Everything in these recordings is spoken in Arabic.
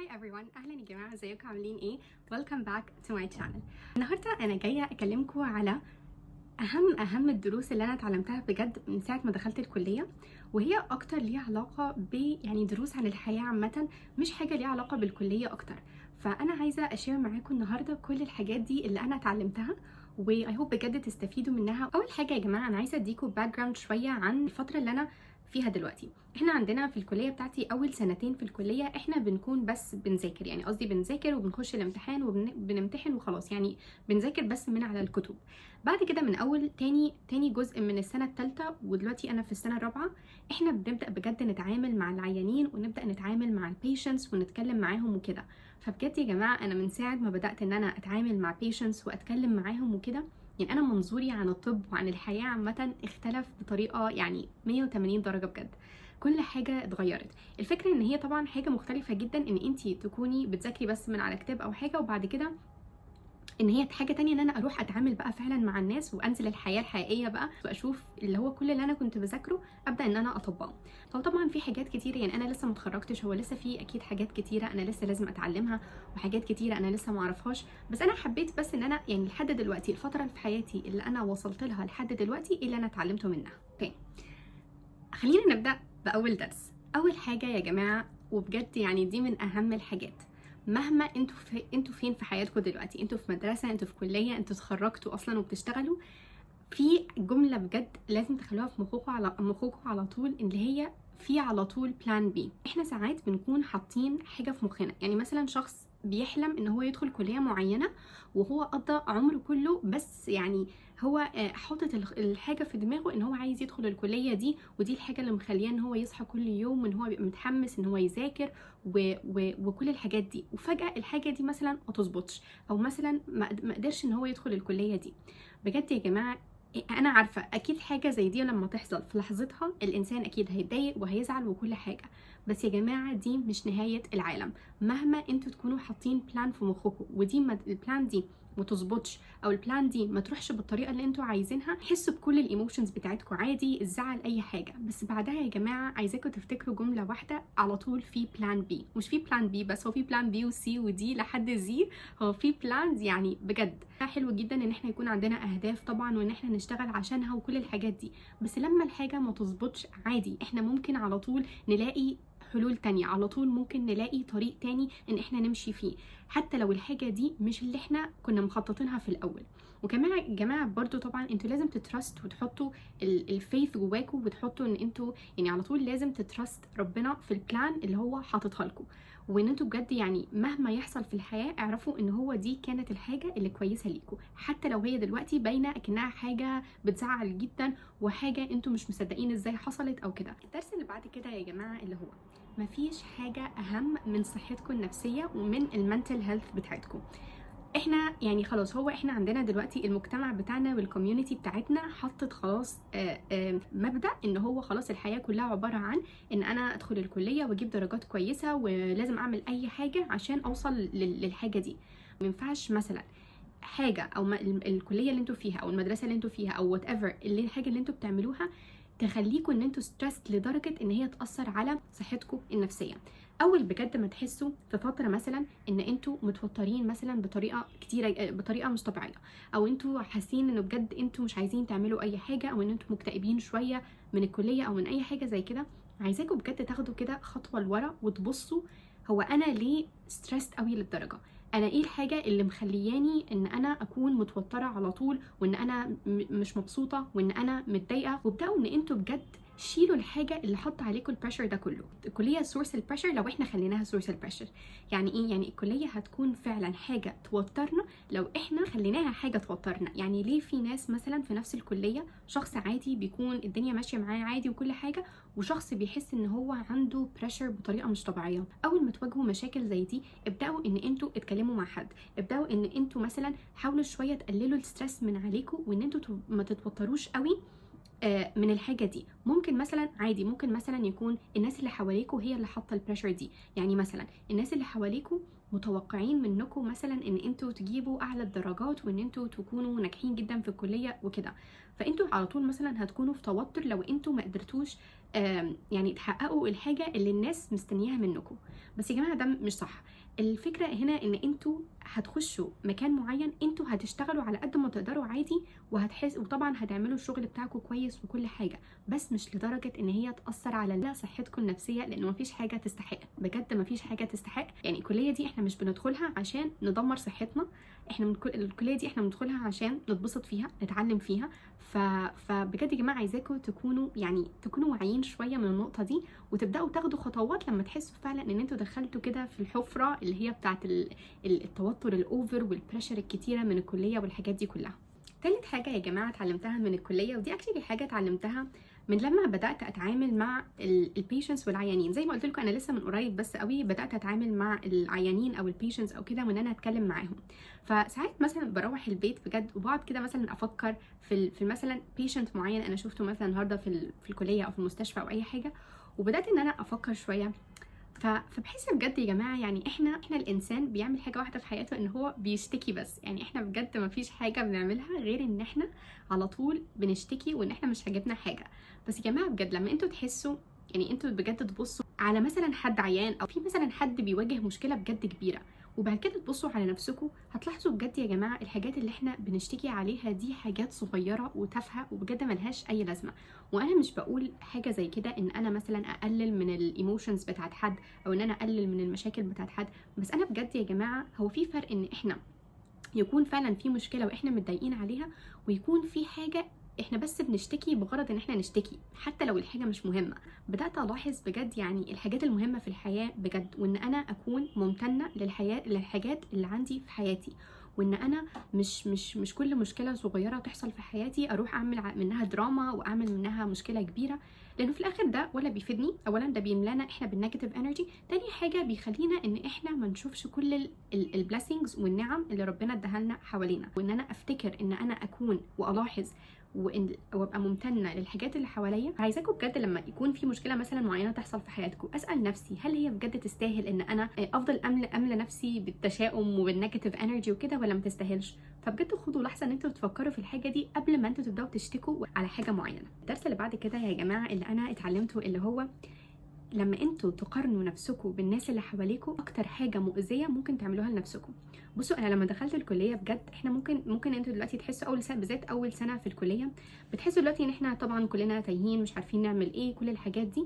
everyone، اهلا يا جماعه، ازيكم عاملين ايه؟ welcome back to my channel. النهارده انا جايه اكلمكم على اهم الدروس اللي انا اتعلمتها بجد من ساعه ما دخلت الكليه، وهي اكتر ليها علاقه يعني دروس عن الحياه عامه، مش حاجه ليها علاقه بالكليه اكتر. فانا عايزه اشير معاكم النهارده كل الحاجات دي اللي انا اتعلمتها، واي هوب بجد تستفيدوا منها. اول حاجه يا جماعه انا عايزه اديكم باك جراوند شويه عن الفتره اللي انا فيها دلوقتي. احنا عندنا في الكليه بتاعتي اول سنتين في الكليه احنا بنكون بس بنذاكر، يعني قصدي بنذاكر وبنخش الامتحان وبنمتحن وخلاص، يعني بنذاكر بس من على الكتب. بعد كده من اول تاني جزء من السنه الثالثه، ودلوقتي انا في السنه الرابعه، احنا بنبدا بجد نتعامل مع العيانين ونبدا نتعامل مع البيشنتس ونتكلم معاهم وكده. فبجد يا جماعه انا من ساعه ما بدات ان انا اتعامل مع بيشنتس واتكلم معاهم وكده، يعني انا منظوري عن الطب وعن الحياه عامه اختلف بطريقه يعني 180 درجه بجد. كل حاجه اتغيرت. الفكره ان هي طبعا حاجه مختلفه جدا ان انتي تكوني بتذاكري بس من على كتاب او حاجه، وبعد كده ان هي حاجه تانية ان انا اروح اتعامل بقى فعلا مع الناس وانزل الحياه الحقيقيه بقى واشوف اللي هو كل اللي انا كنت بذاكره ابدا ان انا اطبقه. فطبعا في حاجات كتيره، يعني انا لسه متخرجتش، هو لسه في اكيد حاجات كتيره انا لسه لازم اتعلمها وحاجات كتيره انا لسه ما اعرفهاش، بس انا حبيت بس ان انا يعني لحد دلوقتي الفتره في حياتي اللي انا وصلت لها لحد دلوقتي اللي انا اتعلمته منها. اوكي، خلينا نبدا باول درس. اول حاجه يا جماعه وبجد يعني دي من اهم الحاجات، مهما انتوا فين في حياتكم دلوقتي، انتوا في مدرسه، انتوا في كليه، انتوا اتخرجتوا اصلا وبتشتغلوا، في جمله بجد لازم تخلوها في مخكم على طول، اللي هي في على طول بلان بي. احنا ساعات بنكون حاطين حاجه في مخنا، يعني مثلا شخص بيحلم ان هو يدخل كليه معينه وهو قضى عمره كله بس يعني هو حاطط الحاجه في دماغه ان هو عايز يدخل الكليه دي، ودي الحاجه اللي مخليه ان هو يصحى كل يوم وان هو بيبقى متحمس ان هو يذاكر وكل الحاجات دي، وفجاه الحاجه دي مثلا ما تظبطش، او مثلا ما قدرش ان هو يدخل الكليه دي. بجد يا جماعه انا عارفه اكيد حاجه زي دي لما تحصل في لحظتها الانسان اكيد هيتضايق وهيزعل وكل حاجه، بس يا جماعه دي مش نهايه العالم. مهما انتوا تكونوا حاطين بلان في مخكم ودي البلان دي ما تظبطش، او البلان دي ما تروحش بالطريقه اللي انتوا عايزينها، حسوا بكل الايموشنز بتاعتكم عادي، الزعل اي حاجه، بس بعدها يا جماعه عايزاكم تفتكروا جمله واحده على طول، في بلان بي. مش في بلان بي بس، هو في بلان بي وسي ودي لحد زي، هو في بلانز. يعني بجد حلو جدا ان احنا يكون عندنا اهداف طبعا وان احنا نشتغل عشانها وكل الحاجات دي، بس لما الحاجه ما تظبطش عادي احنا ممكن على طول نلاقي حلول تانية، على طول ممكن نلاقي طريق تاني ان احنا نمشي فيه، حتى لو الحاجة دي مش اللي احنا كنا مخططينها في الاول. وكمان يا جماعة برضو طبعا انتوا لازم تترست وتحطوا الفيث جواكم، وتحطوا ان انتوا يعني على طول لازم تترست ربنا في البلان اللي هو حاططها لكم، وان انتوا بجد يعني مهما يحصل في الحياة اعرفوا ان هو دي كانت الحاجة اللي كويسة ليكم، حتى لو هي دلوقتي باينة اكنها حاجة بتزعل جدا وحاجة انتوا مش مصدقين ازاي حصلت او كده. الدرس اللي بعد كده يا جماعة اللي هو مفيش حاجة أهم من صحتكم النفسية ومن المنتل هيلث بتاعتكم. احنا يعني خلاص، هو احنا عندنا دلوقتي المجتمع بتاعنا والكوميونتي بتاعتنا حطت خلاص مبدأ ان هو خلاص الحياة كلها عبارة عن ان انا ادخل الكلية واجيب درجات كويسة ولازم اعمل اي حاجة عشان اوصل للحاجة دي. مينفعش مثلا حاجة او الكلية اللي انتوا فيها او المدرسة اللي انتوا فيها او whatever اللي الحاجة اللي انتوا بتعملوها تخليكم ان انتوا ستريس لدرجه ان هي تاثر على صحتكم النفسيه. اول بجد ما تحسوا في فتره مثلا ان انتوا متوترين مثلا بطريقه كتيره، بطريقه مش طبيعيه، او انتوا حاسين انه بجد انتوا مش عايزين تعملوا اي حاجه، او ان انتوا مكتئبين شويه من الكليه او من اي حاجه زي كده، عايزاكم بجد تاخدوا كده خطوه لورا وتبصوا هو انا ليه ستريسد قوي للدرجه، انا ايه الحاجه اللي مخلياني ان انا اكون متوتره على طول وان انا مش مبسوطه وان انا متضايقه. وابداوا ان انتوا بجد شيلوا الحاجه اللي حط عليكم البريشر ده كله. الكليه سورس البريشر لو احنا خليناها سورس البريشر، يعني ايه؟ يعني الكليه هتكون فعلا حاجه توترنا لو احنا خليناها حاجه توترنا. يعني ليه في ناس مثلا في نفس الكليه شخص عادي بيكون الدنيا ماشيه معاه عادي وكل حاجه، وشخص بيحس ان هو عنده بريشر بطريقه مش طبيعيه. اول ما تواجهوا مشاكل زي دي ابداوا ان انتوا اتكلموا مع حد، ابداوا ان انتوا مثلا حاولوا شويه تقللوا الستريس من عليكم وان انتوا ما تتوتروش قوي من الحاجه دي. ممكن مثلا عادي، ممكن مثلا يكون الناس اللي حواليكوا هي اللي حاطه البريشر دي، يعني مثلا الناس اللي حواليكوا متوقعين منكم مثلا ان انتوا تجيبوا اعلى الدرجات وان انتوا تكونوا ناجحين جدا في الكليه وكده، فانتوا على طول مثلا هتكونوا في توتر لو انتوا ما قدرتوش يعني تحققوا الحاجه اللي الناس مستنياها منكم. بس يا جماعه ده مش صح. الفكره هنا ان انتوا هتخشوا مكان معين، انتوا هتشتغلوا على قد ما تقدروا عادي، وطبعا هتعملوا الشغل بتاعكم كويس وكل حاجه، بس مش لدرجه ان هي تاثر على صحتكم النفسيه، لانه مفيش حاجه تستحق، بجد مفيش حاجه تستحق. يعني الكليه دي احنا مش بندخلها عشان ندمر صحتنا، احنا الكليه دي احنا بندخلها عشان نتبسط فيها، نتعلم فيها. فبجد يا جماعه عايزاكم تكونوا واعيين شويه من النقطه دي، وتبداوا تاخدوا خطوات لما تحسوا فعلا ان انتوا دخلتوا كده في الحفره اللي هي بتاعه التوتر الاوفر والبريشر الكتيره من الكليه والحاجات دي كلها. تالت حاجه يا جماعه اتعلمتها من الكليه، ودي اكشلي حاجه اتعلمتها من لما بدات اتعامل مع البيشنتس والعيانين. زي ما قلت لكم انا لسه من قريب بس قوي بدات اتعامل مع العيانين او البيشنتس او كده، وان انا اتكلم معاهم. فساعات مثلا بروح البيت بجد وبقعد كده مثلا افكر في مثلا بيشنت معين انا شفته مثلا النهارده في الكليه او في المستشفى او اي حاجه، وبدات ان انا افكر شويه. فبحس بجد يا جماعه يعني احنا الانسان بيعمل حاجه واحده في حياته، ان هو بيشتكي بس. يعني احنا بجد ما فيش حاجه بنعملها غير ان احنا على طول بنشتكي وان احنا مش عاجبنا حاجه. بس يا جماعه بجد لما انتوا تحسوا، يعني انتوا بجد تبصوا على مثلا حد عيان او في مثلا حد بيواجه مشكله بجد كبيره، وبعد كده تبصوا على نفسكم، هتلاحظوا بجد يا جماعه الحاجات اللي احنا بنشتكي عليها دي حاجات صغيره وتافهه وبجد ملهاش اي لازمه. وانا مش بقول حاجه زي كده ان انا مثلا اقلل من الايموشنز بتاعت حد او ان انا اقلل من المشاكل بتاعت حد، بس انا بجد يا جماعه هو في فرق ان احنا يكون فعلا في مشكله واحنا متضايقين عليها، ويكون في حاجه احنا بس بنشتكي بغرض ان احنا نشتكي حتى لو الحاجه مش مهمه. بدات الاحظ بجد يعني الحاجات المهمه في الحياه بجد، وان انا اكون ممتنه للحاجات اللي عندي في حياتي، وان انا مش كل مشكله صغيره تحصل في حياتي اروح اعمل منها دراما واعمل منها مشكله كبيره، لانه في الاخر ده ولا بيفيدني. اولا ده بيملانا احنا بالنيجاتيف انرجي، تاني حاجه بيخلينا ان احنا ما نشوفش كل البليسنجز والنعم اللي ربنا اداها لنا حوالينا. وان انا افتكر ان انا اكون والاحظ وابقى ممتنه للحاجات اللي حواليا. عايزاكم بجد لما يكون في مشكله مثلا معينه تحصل في حياتكم، اسال نفسي هل هي بجد تستاهل ان انا افضل املى نفسي بالتشاؤم وبالنيجاتيف انرجي وكده، ولا ما تستاهلش؟ فبجد خدوا لحظه ان انتوا تفكروا في الحاجه دي قبل ما انتوا تبداوا تشتكوا على حاجه معينه. الدرس اللي بعد كده يا جماعه اللي انا اتعلمته اللي هو لما انتوا تقارنوا نفسكم بالناس اللي حواليكم، اكتر حاجه مؤذيه ممكن تعملوها لنفسكم. بصوا انا لما دخلت الكليه بجد احنا ممكن انتوا دلوقتي تحسوا اول سنه، بالذات اول سنه في الكليه، بتحسوا دلوقتي ان احنا طبعا كلنا تايهين مش عارفين نعمل ايه كل الحاجات دي.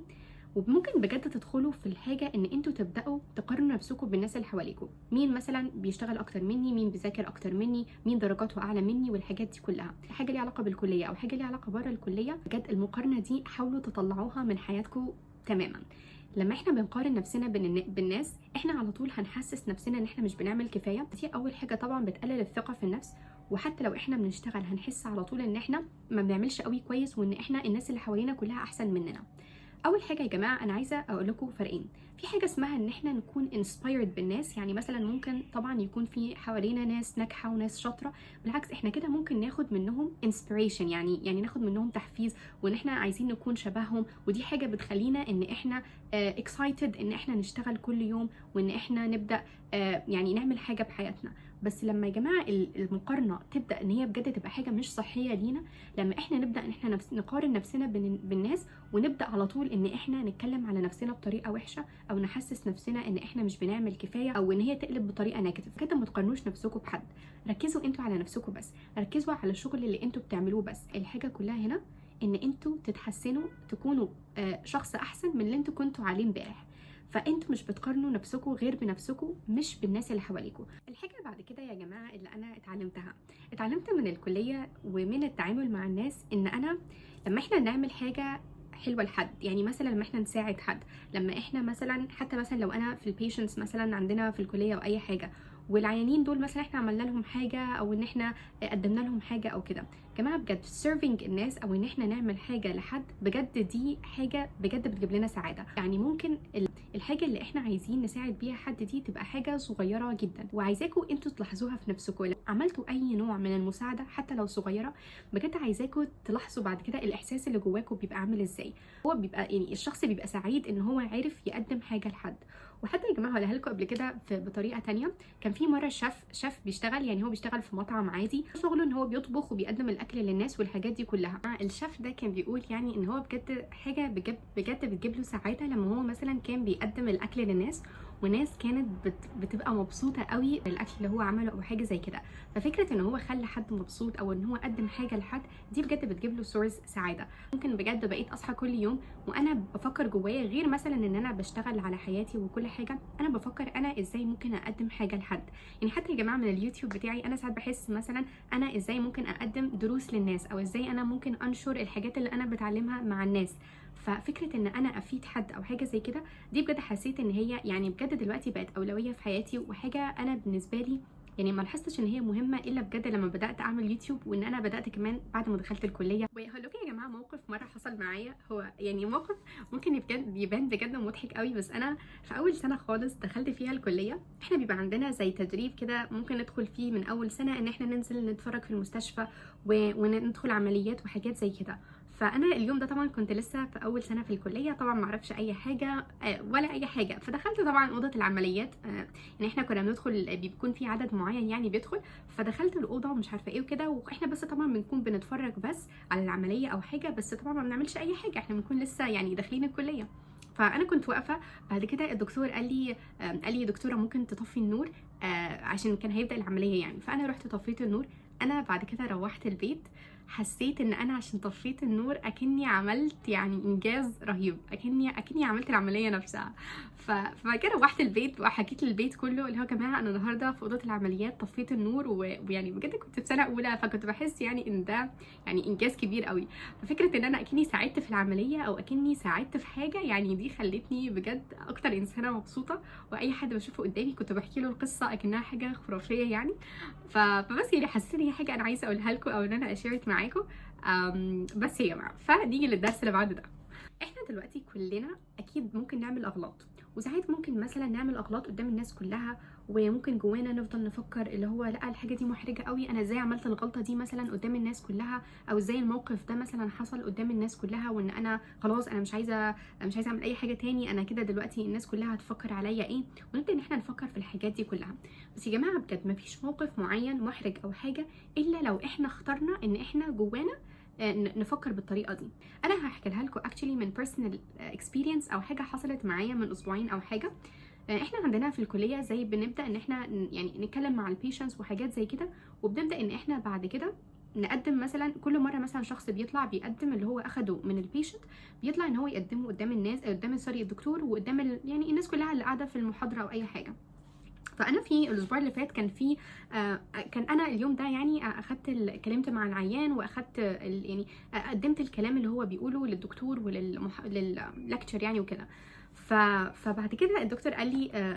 وممكن بجد تدخلوا في الحاجه ان انتوا تبداوا تقارنوا نفسكم بالناس اللي حواليكم، مين مثلا بيشتغل اكتر مني، مين بيذاكر اكتر مني، مين درجاته اعلى مني، والحاجات دي كلها. حاجه ليها علاقه بالكليه او حاجه ليها علاقه بره الكليه، بجد المقارنه دي حاولوا تطلعوها من حياتكم تماما. لما احنا بنقارن نفسنا بالناس، احنا على طول هنحسس نفسنا ان احنا مش بنعمل كفايه. دي اول حاجه طبعا بتقلل الثقه في النفس. وحتى لو احنا بنشتغل هنحس على طول ان احنا ما بنعملش قوي كويس، وان احنا الناس اللي حوالينا كلها احسن مننا. اول حاجه يا جماعه انا عايزه اقول لكم فرقين. في حاجه اسمها ان احنا نكون inspired بالناس، يعني مثلا ممكن طبعا يكون في حوالينا ناس ناجحه وناس شاطره، بالعكس احنا كده ممكن ناخد منهم inspiration، يعني ناخد منهم تحفيز، وان احنا عايزين نكون شبههم. ودي حاجه بتخلينا ان احنا excited ان احنا نشتغل كل يوم، وان احنا نبدا يعني نعمل حاجه بحياتنا. بس لما يا جماعه المقارنه تبدا ان هي بجد تبقى حاجه مش صحيه لينا، لما احنا نبدا ان احنا نقارن نفسنا بالناس، ونبدا على طول ان احنا نتكلم على نفسنا بطريقه وحشه، او نحسس نفسنا ان احنا مش بنعمل كفايه، او ان هي تقلب بطريقه نيجاتيف كده. ما تقارنوش نفسكم بحد، ركزوا انتوا على نفسكم بس، ركزوا على الشغل اللي انتوا بتعملوه بس. الحاجه كلها هنا ان انتوا تتحسنوا، تكونوا شخص احسن من اللي انتوا كنتوا عليه امبارح. فانتوا مش بتقارنوا نفسكم غير بنفسكم، مش بالناس اللي حواليكم. الحاجه اللي بعد كده يا جماعه اللي انا اتعلمت من الكليه ومن التعامل مع الناس، ان انا لما احنا نعمل حاجه حلوه لحد، يعني مثلا لما احنا نساعد حد، لما احنا مثلا حتى مثلا لو انا في البيشنتس مثلا عندنا في الكليه او اي حاجه، والعيانين دول مثلا احنا عملنا لهم حاجه او ان احنا قدمنا لهم حاجه او كده، جماعه بجد سيرفينج الناس او ان احنا نعمل حاجه لحد بجد دي حاجه بجد بتجيب لنا سعاده. يعني ممكن الحاجه اللي احنا عايزين نساعد بيها حد دي تبقى حاجه صغيره جدا، وعايزاكم انتوا تلاحظوها في نفسكم. لو عملتوا اي نوع من المساعده حتى لو صغيره، بجد عايزاكم تلاحظوا بعد كده الاحساس اللي جواكم بيبقى عامل ازاي. هو بيبقى يعني الشخص بيبقى سعيد ان هو عارف يقدم حاجه لحد، وحتى يا جماعه هقولها لكم قبل كده بطريقه تانية. كان في مره شيف بيشتغل، يعني هو بيشتغل في مطعم عادي، شغله ان هو بيطبخ وبيقدم الاكل للناس والحاجات دي كلها. الشيف ده كان بيقول يعني ان هو بجد حاجه بجد بتجيب له سعاده لما هو مثلا كان بيقدم الاكل للناس، وناس كانت بتبقى مبسوطه قوي بالاكل اللي هو عمله او حاجه زي كده. ففكره ان هو خلى حد مبسوط او ان هو قدم حاجه لحد، دي بجد بتجيب له سورس سعاده. ممكن بجد بقيت اصحى كل يوم وانا بفكر جوايا، غير مثلا ان انا بشتغل على حياتي وكل حاجه، انا بفكر انا ازاي ممكن اقدم حاجه لحد. يعني حتى يا جماعه من اليوتيوب بتاعي انا ساعات بحس مثلا انا ازاي ممكن اقدم دروس للناس، او ازاي انا ممكن انشر الحاجات اللي انا بتعلمها مع الناس. ففكره ان انا افيد حد او حاجه زي كده، دي بجد حسيت ان هي يعني بجد دلوقتي بقت اولويه في حياتي، وحاجه انا بالنسبه لي يعني ما لاحظتش ان هي مهمه الا بجد لما بدات اعمل يوتيوب، وان انا بدات كمان بعد ما دخلت الكليه. وهقول لكم يا جماعه موقف مره حصل معايا، هو يعني موقف ممكن يبان بجد مضحك قوي، بس انا في اول سنه خالص دخلت فيها الكليه، احنا بيبقى عندنا زي تدريب كده ممكن ندخل فيه من اول سنه، ان احنا ننزل نتفرج في المستشفى وندخل عمليات وحاجات زي كده. فانا اليوم ده طبعا كنت لسه في اول سنه في الكليه، طبعا ما اعرفش اي حاجه ولا اي حاجه. فدخلت طبعا اوضه العمليات، يعني احنا كنا بندخل بيكون في عدد معين يعني بيدخل، فدخلت الاوضه ومش عارفه ايه وكده، واحنا بس طبعا بنكون بنتفرج بس على العمليه او حاجه، بس طبعا ما بنعملش اي حاجه، احنا بنكون لسه يعني داخلين الكليه. فانا كنت واقفه، بعد كده الدكتور قال لي يا دكتوره ممكن تطفي النور عشان كان هيبدا العمليه يعني. فانا رحت طفيت النور. انا بعد كده روحت البيت، حسيت ان انا عشان طفيت النور اكني عملت يعني انجاز رهيب، اكني عملت العمليه نفسها. فبعد كده روحت البيت وحكيت للبيت كله اللي هو يا جماعه انا النهارده في اوضه العمليات طفيت النور، ويعني بجد كنت في سنه اولى، فكنت بحس يعني ان ده يعني انجاز كبير قوي. ففكره ان انا اكني ساعدت في العمليه او اكني ساعدت في حاجه، يعني دي خلتني بجد اكتر انسانه مبسوطه، واي حد بشوفه قدامي كنت بحكي له القصه اكنها حاجه خرافيه يعني. فبس يعني حسيت ان هي حاجه انا عايزه اقولها لكم، او ان انا اشارك معاكم. بس يا جماعه فنيجي للدرس اللي بعد ده. احنا دلوقتي كلنا اكيد ممكن نعمل اغلاط، وساعات ممكن مثلا نعمل اغلاط قدام الناس كلها، وممكن جوانا نفضل نفكر اللي هو لا الحاجه دي محرجه قوي، انا ازاي عملت الغلطه دي مثلا قدام الناس كلها، او ازاي الموقف ده مثلا حصل قدام الناس كلها، وان انا خلاص انا مش عايزه اعمل اي حاجه تاني، انا كده دلوقتي الناس كلها هتفكر عليا ايه. ونبدا ان احنا نفكر في الحاجات دي كلها. بس يا جماعه بجد مفيش موقف معين محرج او حاجه الا لو احنا اخترنا ان احنا جوانا نفكر بالطريقه دي. انا هحكي لها لكم actually من personal experience او حاجه حصلت معايا من اسبوعين او حاجه. احنا عندنا في الكليه زي بنبدا ان احنا يعني نتكلم مع البيشنتس وحاجات زي كده، وبنبدا ان احنا بعد كده نقدم مثلا كل مره مثلا شخص بيطلع بيقدم اللي هو اخده من البيشنت، بيطلع ان هو يقدمه قدام الناس، قدام الدكتور، وقدام يعني الناس كلها اللي قاعده في المحاضره او اي حاجه. فانا في الاسبوع اللي فات كان في كان انا اليوم ده يعني اخدت اتكلمت مع العيان، واخدت يعني قدمت الكلام اللي هو بيقوله للدكتور لللكتشر يعني وكده. فبعد كده الدكتور قال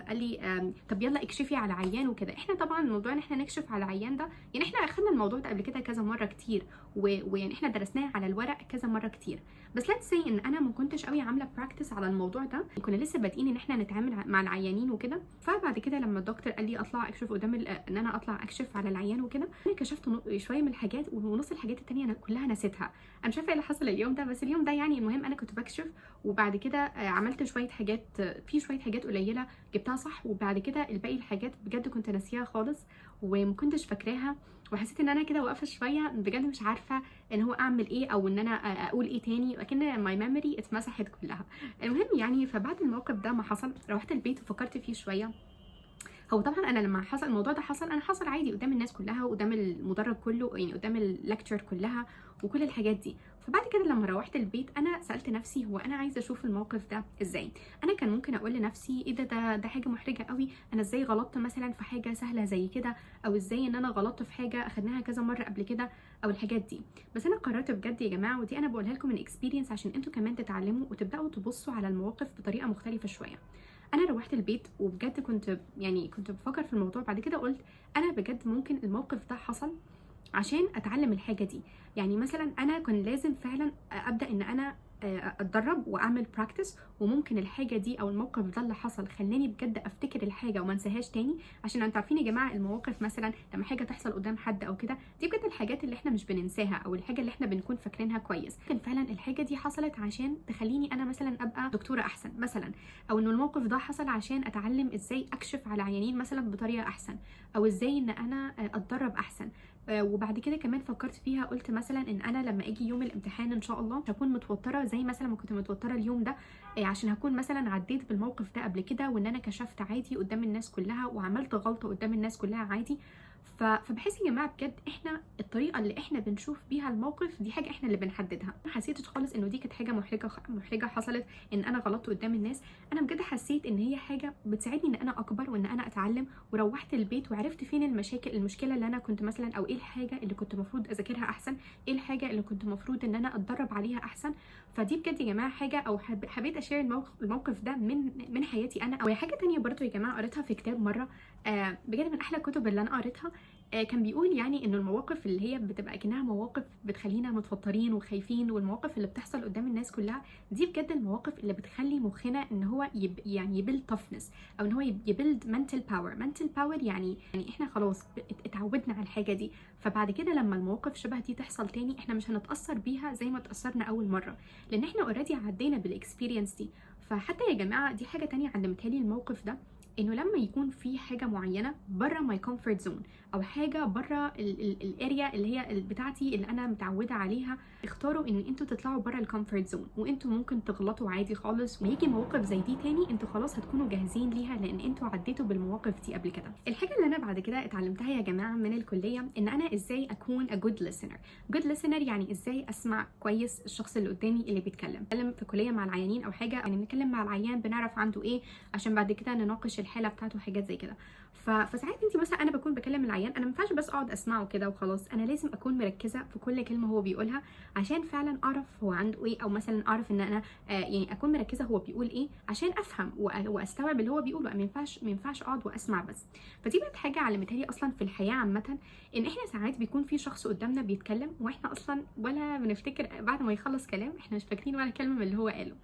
لي طب يلا اكشفي على عيان وكده. احنا طبعا موضوع ان احنا نكشف على عيان ده، يعني احنا اخدنا الموضوع ده قبل كده كذا مره كتير، ويعني احنا درسناه على الورق كذا مره كتير. بس ليتس سي ان انا ما كنتش قوي عامله براكتس على الموضوع ده، كنا لسه بادئين ان احنا نتعامل مع العيانين وكده. فبعد كده لما الدكتور قال لي اطلع اكشف قدام ان انا اطلع اكشف على العيان وكده، انا كشفت شويه من الحاجات، ونص الحاجات التانية انا كلها نسيتها. انا مش عارفه ايه اللي حصل اليوم ده، بس اليوم ده يعني المهم انا كنت بكشف، وبعد كده عملت شويه حاجات، في شويه حاجات قليله جبتها صح، وبعد كده الباقي الحاجات بجد كنت ناسيها خالص وما كنتش فاكراها. وحسيت ان انا كده واقفه شويه بجد مش عارفه ان هو اعمل ايه، او ان انا اقول ايه تاني، اكن ماي ميموري اتمسحت كلها. المهم يعني فبعد الموقف ده ما حصل، روحت البيت وفكرت فيه شويه. هو طبعا انا لما حصل الموضوع ده انا حصل عادي قدام الناس كلها، وقدام المدرج كله، يعني قدام اللكتشر كلها وكل الحاجات دي. فبعد كده لما روحت البيت انا سالت نفسي هو انا عايزه اشوف الموقف ده ازاي. انا كان ممكن اقول لنفسي ايه ده حاجه محرجه قوي، انا ازاي غلطت مثلا في حاجه سهله زي كده، او ازاي ان انا غلطت في حاجه اخدناها كذا مره قبل كده، او الحاجات دي. بس انا قررت بجد يا جماعه، ودي انا بقولها لكم من اكسبيرينس عشان انتوا كمان تتعلموا وتبداوا تبصوا على المواقف بطريقه مختلفه شويه. انا روحت البيت وبجد كنت بفكر في الموضوع. بعد كده قلت انا بجد ممكن الموقف ده حصل عشان اتعلم الحاجه دي. يعني مثلا انا كان لازم فعلا ابدا ان انا اتدرب واعمل براكتس، وممكن الحاجه دي او الموقف ده اللي حصل خلاني بجد افتكر الحاجه وما انساهاش تاني. عشان انتوا عارفين يا جماعه المواقف مثلا لما حاجه تحصل قدام حد او كده، دي بجد الحاجات اللي احنا مش بننساها او الحاجه اللي احنا بنكون فاكرينها كويس. لكن فعلا الحاجه دي حصلت عشان تخليني انا مثلا ابقى دكتوره احسن مثلا، او انه الموقف ده حصل عشان اتعلم ازاي اكشف على عيانين مثلا بطريقه احسن، او ازاي ان انا اتدرب احسن. وبعد كده كمان فكرت فيها، قلت مثلا ان انا لما اجي يوم الامتحان ان شاء الله هكون متوتره زي مثلا ما كنت متوتره اليوم ده، عشان هكون مثلا عديت بالموقف ده قبل كده، وان انا كشفت عادي قدام الناس كلها وعملت غلطه قدام الناس كلها عادي. فبحس يا جماعه بجد احنا الطريقه اللي احنا بنشوف بيها الموقف دي حاجه احنا اللي بنحددها. ما حسيتش خالص انه دي كانت حاجه محرجه حصلت ان انا غلطت قدام الناس. انا بجد حسيت ان هي حاجه بتساعدني ان انا اكبر وان انا اتعلم، وروحت البيت وعرفت فين المشكله اللي انا كنت مثلا، او ايه الحاجه اللي كنت المفروض اذاكرها احسن، ايه الحاجه اللي كنت المفروض ان انا اتدرب عليها احسن. فدي بجد يا جماعه حاجه، او حبيت اشير الموقف ده من حياتي انا. او حاجه تانية برضو يا جماعه قريتها في كتاب مره، بجد من احلى الكتب اللي انا قريتها. كان بيقول يعني انه المواقف اللي هي بتبقى كأنها مواقف بتخلينا متوترين وخايفين، والمواقف اللي بتحصل قدام الناس كلها دي بجد المواقف اللي بتخلي مخنا ان هو يعني يبيلد toughness، او ان هو يبيلد mental power. يعني احنا خلاص اتعودنا على الحاجه دي، فبعد كده لما المواقف شبه دي تحصل تاني احنا مش هنتاثر بيها زي ما اتاثرنا اول مره، لان احنا اوريدي عدينا بالاكسبيرينس دي. فحتى يا جماعه دي حاجه تانية علمتها لي الموقف ده، انه لما يكون في حاجه معينه بره ماي كومفورت زون، او حاجه بره الاريا اللي هي بتاعتي اللي انا متعوده عليها، اختاروا ان انتوا تطلعوا بره الكومفورت زون، وانتوا ممكن تغلطوا عادي خالص، ويجي مواقف زي دي تاني انتوا خلاص هتكونوا جاهزين ليها لان انتوا عديتوا بالمواقف دي قبل كده. الحاجه اللي انا بعد كده اتعلمتها يا جماعه من الكليه ان انا ازاي اكون a good listener يعني ازاي اسمع كويس الشخص اللي قدامي اللي بيتكلم في كليه مع العيانين او حاجه، يعني بنتكلم مع العيان بنعرف عنده ايه عشان بعد كده نناقش الحاله بتاعته، حاجات زي كده. فساعات انت مثلا، انا بكون بكلم العيان، انا ما ينفعش بس اقعد اسمعه كده وخلاص، انا لازم اكون مركزه في كل كلمه هو بيقولها عشان فعلا اعرف هو عنده ايه، او مثلا اعرف ان انا يعني اكون مركزه هو بيقول ايه عشان افهم واستوعب اللي هو بيقوله. ما ينفعش اقعد واسمع بس. فدي بقت حاجه علمتها لي اصلا في الحياه عامه، ان احنا ساعات بيكون في شخص قدامنا بيتكلم واحنا اصلا ولا بنفتكر بعد ما يخلص كلام، احنا مش فاكرين ولا كلمه من اللي هو قاله.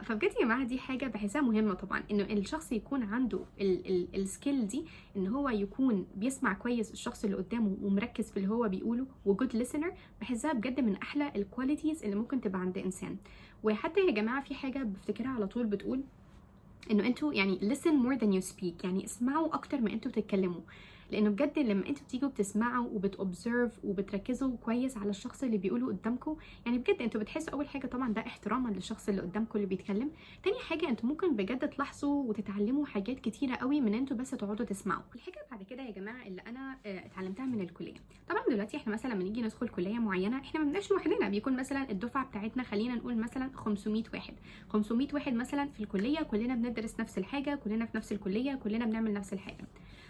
فبجد يا جماعه دي حاجه بحسها مهمه طبعا، انه الشخص يكون عنده السكيل دي، ان هو يكون بيسمع كويس الشخص اللي قدامه ومركز في اللي هو بيقوله وجود ليسنر. بحسها بجد من احلى الكواليتيز اللي ممكن تبقى عند انسان. وحتى يا جماعه في حاجه بفتكرها على طول بتقول انه انتوا يعني listen more than you speak، يعني اسمعوا اكتر ما انتوا بتتكلموا. لانه بجد لما انتوا بتيجوا بتسمعوا وبتوبزرف وبتركزوا كويس على الشخص اللي بيقوله قدامكم، يعني بجد انتوا بتحسوا اول حاجه طبعا ده احتراما للشخص اللي قدامكم اللي بيتكلم. تاني حاجه انتوا ممكن بجد تلاحظوا وتتعلموا حاجات كتيره قوي من انتوا بس تقعدوا تسمعوا. الحاجه بعد كده يا جماعه اللي انا اتعلمتها من الكليه، طبعا دلوقتي احنا مثلا لما نيجي ندخل كليه معينه احنا ما بنبقاش لوحدنا، بيكون مثلا الدفعه بتاعتنا خلينا نقول مثلا 500 واحد مثلا في الكليه، كلنا بندرس نفس الحاجه، كلنا في نفس الكليه، كلنا بنعمل نفس الحاجه.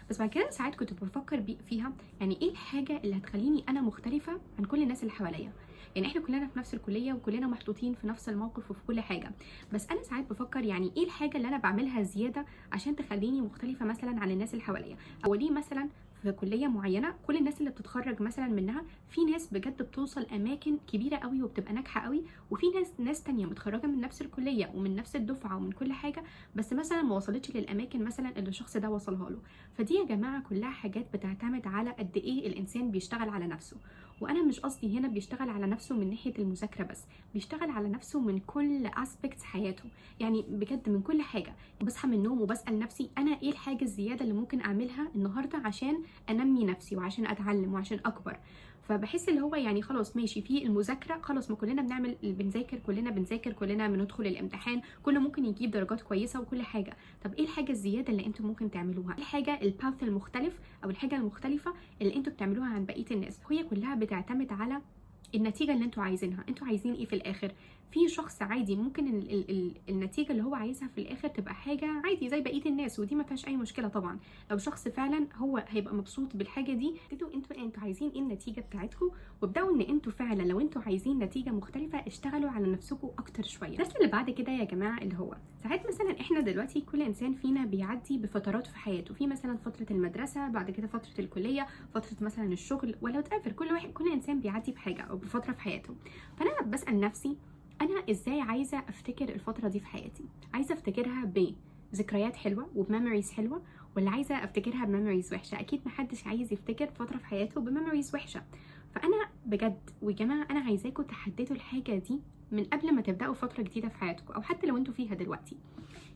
بس بعد كده ساعات كنت بفكر فيها، يعني ايه الحاجه اللي هتخليني انا مختلفه عن كل الناس اللي حواليا. يعني احنا كلنا في نفس الكليه وكلنا محطوطين في نفس الموقف وفي كل حاجه، بس انا ساعات بفكر يعني ايه الحاجه اللي انا بعملها زياده عشان تخليني مختلفه مثلا عن الناس اللي حواليا. او ليه مثلا في كليه معينه كل الناس اللي بتتخرج مثلا منها، في ناس بجد بتوصل اماكن كبيره قوي وبتبقى ناجحه قوي، وفي ناس تانية متخرجه من نفس الكليه ومن نفس الدفعه ومن كل حاجه، بس مثلا ما وصلتش للاماكن مثلا اللي الشخص ده وصلها له. فدي يا جماعه كلها حاجات بتعتمد على قد ايه الانسان بيشتغل على نفسه. وانا مش قصدي هنا بيشتغل على نفسه من ناحيه المذاكره بس، بيشتغل على نفسه من كل اسبيكتس حياته، يعني بجد من كل حاجه. بصحى من النوم وبسال نفسي انا ايه الحاجه الزياده اللي ممكن اعملها النهارده عشان انمي نفسي وعشان اتعلم وعشان اكبر. فبحس اللي هو يعني خلاص ماشي في المذاكره، خلاص ما كلنا بنذاكر، كلنا بندخل الامتحان، كله ممكن يجيب درجات كويسه وكل حاجه. طب ايه الحاجه الزياده اللي انتم ممكن تعملوها؟ ايه الحاجه الباث المختلف او الحاجه المختلفه اللي انتم بتعملوها عن بقيه الناس؟ هي كلها بتعتمد على النتيجه اللي انتوا عايزينها. انتوا عايزين ايه في الاخر؟ في شخص عادي ممكن النتيجه اللي هو عايزها في الاخر تبقى حاجه عادي زي بقيه الناس، ودي ما فيهاش اي مشكله طبعا. لو شخص فعلا هو هيبقى مبسوط بالحاجه دي، انتوا عايزين ايه النتيجه بتاعتكم، وابداوا ان انتوا فعلا لو انتوا عايزين نتيجه مختلفه اشتغلوا على نفسكم اكتر شويه. الدرس اللي بعد كده يا جماعه اللي هو ساعات مثلا احنا دلوقتي كل انسان فينا بيعدي بفترات في حياته، في مثلا فتره المدرسه، بعد كده فتره الكليه، فتره مثلا الشغل، ولا كل انسان بيعدي بحاجه او بفتره في حياته. فانا بسال نفسي انا ازاي عايزه افتكر الفتره دي في حياتي؟ عايزه افتكرها بذكريات حلوه وبميموريز حلوه، ولا عايزه افتكرها بميموريز وحشه؟ اكيد محدش عايز يفتكر فتره في حياته بميموريز وحشه. فانا بجد ويا جماعه انا عايزاكم تحددوا الحاجه دي من قبل ما تبداوا فتره جديده في حياتكم، او حتى لو انتوا فيها دلوقتي.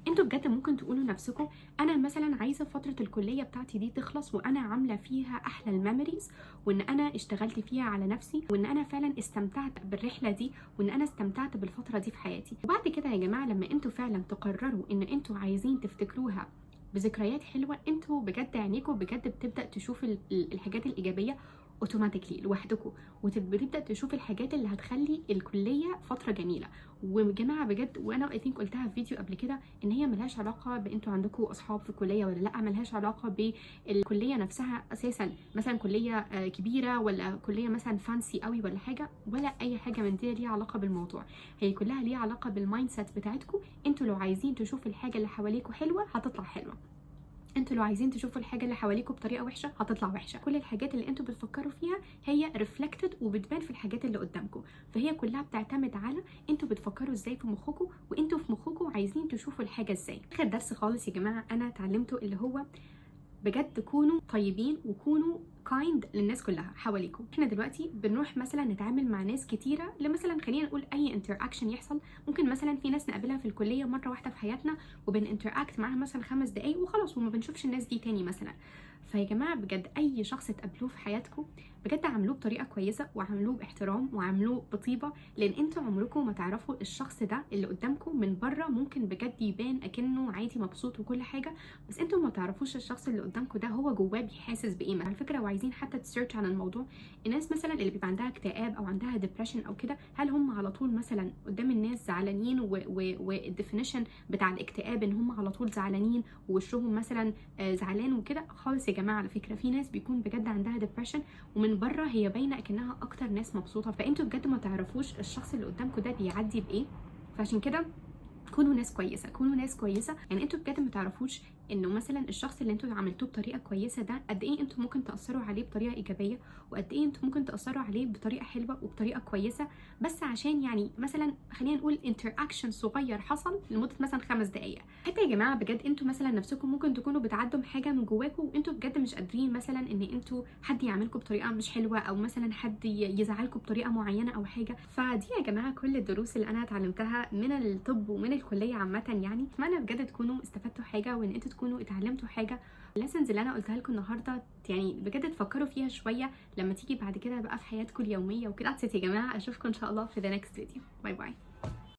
انتوا بجد ممكن تقولوا لنفسكم انا مثلا عايزه فتره الكليه بتاعتي دي تخلص وانا عامله فيها احلى الميموريز، وان انا اشتغلت فيها على نفسي، وان انا فعلا استمتعت بالرحله دي، وان انا استمتعت بالفتره دي في حياتي. وبعد كده يا جماعه لما انتوا فعلا تقرروا ان انتوا عايزين تفتكروها بذكريات حلوه، انتوا بجد عينيكم بجد بتبدا تشوف الحاجات الايجابيه اوتوماتيكلي لوحدكم، وتبدا تشوف الحاجات اللي هتخلي الكليه فتره جميله. وجماعه بجد، وانا اي ثينك قلتها في فيديو قبل كده، ان هي ملهاش علاقه بانتوا عندكم اصحاب في الكليه ولا لا، ملهاش علاقه بالكليه نفسها اساسا، مثلا كليه كبيره ولا كليه مثلا فانسي قوي ولا حاجه، ولا اي حاجه من دي ليها علاقه بالموضوع. هي كلها ليها علاقه بالمايند سيت بتاعتكم. انتوا لو عايزين تشوفوا الحاجه اللي حواليكم حلوه هتطلع حلوه، انتوا لو عايزين تشوفوا الحاجه اللي حواليكم بطريقه وحشه هتطلع وحشه. كل الحاجات اللي انتوا بتفكروا فيها هي ريفلكتد وبتبان في الحاجات اللي قدامكم، فهي كلها بتعتمد على انتوا بتفكروا ازاي في مخكم، وانتوا في مخكم عايزين تشوفوا الحاجه ازاي. اخر درس خالص يا جماعه انا اتعلمته اللي هو بجد كونوا طيبين وكونوا كايند للناس كلها حواليكم. احنا دلوقتي بنروح مثلا نتعامل مع ناس كتيره، مثلا خلينا نقول اي انتراكشن يحصل، ممكن مثلا في ناس نقابلها في الكليه مره واحده في حياتنا وبنinteract معاها مثلا 5 دقايق وخلاص وما بنشوفش الناس دي تاني مثلا. فيا جماعه بجد اي شخص تقابلوه في حياتكم بجد عاملوه بطريقه كويسه وعاملوه باحترام وعاملوه بطيبه، لان انتوا عمركم ما تعرفوا الشخص ده اللي قدامكم من بره ممكن بجد يبان اكنه عادي مبسوط وكل حاجه، بس انتوا ما تعرفوش الشخص اللي قدامكم ده هو جواه بيحاسس بايه. على فكره وعايزين حتى تسيرش عن الموضوع، الناس مثلا اللي بيبقى عندها اكتئاب او عندها ديبريشن او كده، هل هم على طول مثلا قدام الناس زعلانين والديفينيشن بتاع الاكتئاب ان هم على طول زعلانين ووشهم مثلا زعلان وكده؟ خالص يا جماعه. على فكره في ناس بيكون بجد عندها ديبريشن ومن بره هي باينه اكنها اكتر ناس مبسوطه، فانتوا بجد ما تعرفوش الشخص اللي قدامكم ده بيعدي بايه. فعشان كده كونوا ناس كويسه، كونوا ناس كويسه. يعني انتوا بجد ما تعرفوش انه مثلا الشخص اللي انتوا عملتوه بطريقه كويسه ده قد ايه انتوا ممكن تاثروا عليه بطريقه ايجابيه، وقد ايه انتوا ممكن تاثروا عليه بطريقه حلوه وبطريقه كويسه، بس عشان يعني مثلا خلينا نقول انتراكشن صغير حصل لمده مثلا 5 دقائق. حتى يا جماعه بجد انتوا مثلا نفسكم ممكن تكونوا بتعدوا بحاجه من جواكم وانتوا بجد مش قادرين مثلا ان انتوا حد يعملكم بطريقه مش حلوه، او مثلا حد يزعلكم بطريقه معينه او حاجه. فدي يا جماعه كل الدروس اللي انا اتعلمتها من الطب ومن الكليه عامه. يعني اتمنى بجد تكونوا استفدتوا حاجه، وان انتوا تكونوا اتعلمتوا حاجه. الليسنز اللي انا قلتها لكم النهارده يعني بجد تفكروا فيها شويه لما تيجي بعد كده بقى في حياتكم اليوميه وكده. يا جماعه اشوفكم ان شاء الله في the next video. باي باي.